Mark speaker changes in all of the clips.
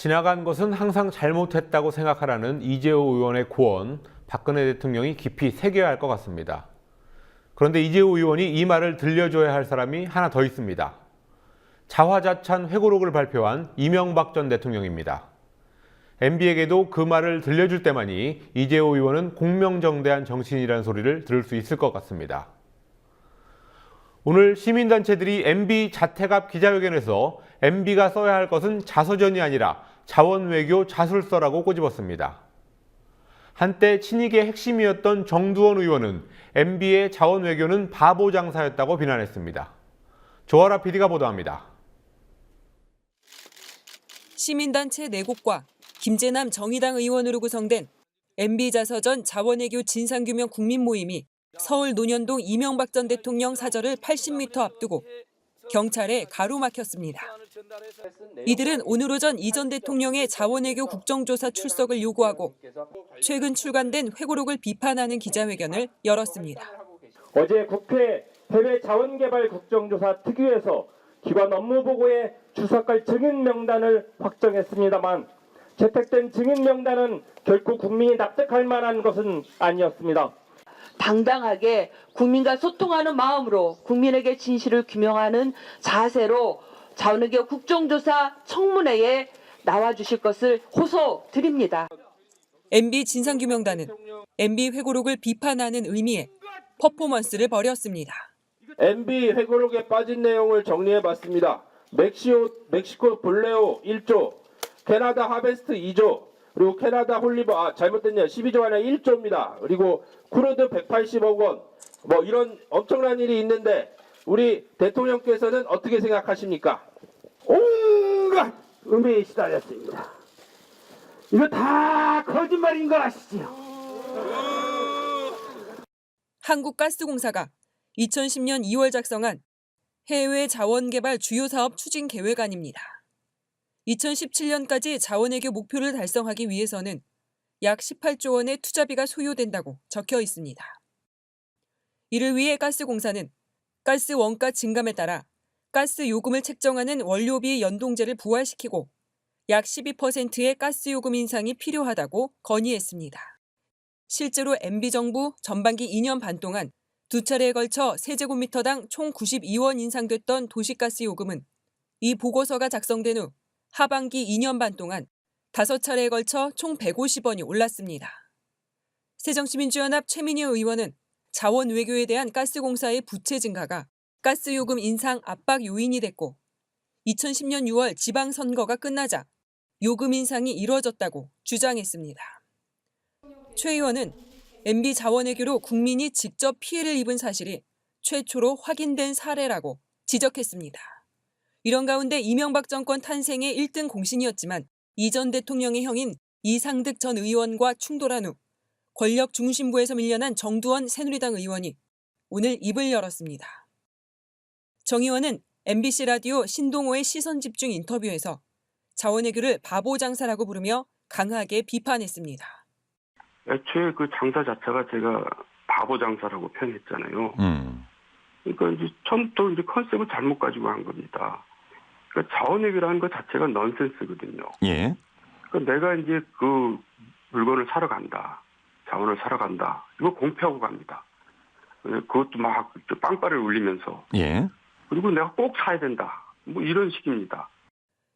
Speaker 1: 지나간 것은 항상 잘못했다고 생각하라는 이재호 의원의 고언, 박근혜 대통령이 깊이 새겨야 할 것 같습니다. 그런데 이재호 의원이 이 말을 들려줘야 할 사람이 하나 더 있습니다. 자화자찬 회고록을 발표한 이명박 전 대통령입니다. MB에게도 그 말을 들려줄 때만이 이재호 의원은 공명정대한 정치인이라는 소리를 들을 수 있을 것 같습니다. 오늘 시민단체들이 MB 자택 앞 기자회견에서 MB가 써야 할 것은 자서전이 아니라 자원외교 자술서라고 꼬집었습니다. 한때 친이계 핵심이었던 정두원 의원은 MB의 자원외교는 바보 장사였다고 비난했습니다. 조아라 PD가 보도합니다.
Speaker 2: 시민단체 4곳과 김재남 정의당 의원으로 구성된 MB 자서전 자원외교 진상규명 국민모임이 서울 논현동 이명박 전 대통령 사저를 80m 앞두고 경찰에 가로막혔습니다. 이들은 오늘 오전 이 전 대통령의 자원외교 국정조사 출석을 요구하고 최근 출간된 회고록을 비판하는 기자회견을 열었습니다.
Speaker 3: 어제 국회 해외 자원개발 국정조사 특위에서 기관 업무보고에 출석할 증인 명단을 확정했습니다만 채택된 증인 명단은 결코 국민이 납득할 만한 것은 아니었습니다.
Speaker 4: 당당하게 국민과 소통하는 마음으로 국민에게 진실을 규명하는 자세로 자원외교 국정조사 청문회에 나와주실 것을 호소드립니다.
Speaker 2: MB 진상규명단은 MB 회고록을 비판하는 의미의 퍼포먼스를 벌였습니다.
Speaker 3: MB 회고록에 빠진 내용을 정리해봤습니다. 멕시코 볼레오 1조, 캐나다 하베스트 2조, 그리고 캐나다 홀리버 잘못됐네요. 12조 안에 1조입니다. 그리고 크루드 180억 원. 이런 엄청난 일이 있는데 우리 대통령께서는 어떻게 생각하십니까? 온갖 음해에 시달렸습니다. 이거 다 거짓말인 거 아시죠?
Speaker 2: 한국가스공사가 2010년 2월 작성한 해외 자원개발 주요 사업 추진 계획안입니다. 2017년까지 자원외교 목표를 달성하기 위해서는 약 18조 원의 투자비가 소요된다고 적혀 있습니다. 이를 위해 가스공사는 가스 원가 증감에 따라 가스 요금을 책정하는 원료비 연동제를 부활시키고 약 12%의 가스 요금 인상이 필요하다고 건의했습니다. 실제로 MB정부 전반기 2년 반 동안 2차례에 걸쳐 세제곱미터당 총 92원 인상됐던 도시가스 요금은 이 보고서가 작성된 후 하반기 2년 반 동안 5차례에 걸쳐 총 150원이 올랐습니다. 새정치민주연합 최민희 의원은 자원외교에 대한 가스공사의 부채 증가가 가스요금 인상 압박 요인이 됐고 2010년 6월 지방선거가 끝나자 요금 인상이 이뤄졌다고 주장했습니다. 최 의원은 MB 자원외교로 국민이 직접 피해를 입은 사실이 최초로 확인된 사례라고 지적했습니다. 이런 가운데 이명박 정권 탄생의 1등 공신이었지만 이 전 대통령의 형인 이상득 전 의원과 충돌한 후 권력 중심부에서 밀려난 정두원 새누리당 의원이 오늘 입을 열었습니다. 정 의원은 MBC 라디오 신동호의 시선집중 인터뷰에서 자원외교를 바보 장사라고 부르며 강하게 비판했습니다.
Speaker 5: 애초에 그 장사 자체가 제가 바보 장사라고 표현했잖아요. 그러니까 이제 처음부터 이제 컨셉을 잘못 가지고 한 겁니다. 그러니까 자원외교라는 것 자체가 넌센스거든요.
Speaker 6: 예.
Speaker 5: 그러니까 내가 이제 그 물건을 사러 간다. 자원을 사러 간다. 이거 공표하고 갑니다. 그것도 막 빵빠레를 울리면서.
Speaker 6: 예.
Speaker 5: 그리고 내가 꼭 사야 된다. 이런 식입니다.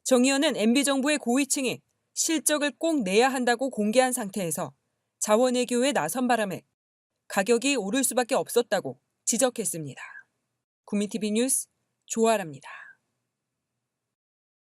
Speaker 2: 정 의원은 MB정부의 고위층이 실적을 꼭 내야 한다고 공개한 상태에서 자원외교에 나선 바람에 가격이 오를 수밖에 없었다고 지적했습니다. 국민TV 뉴스 조아라입니다.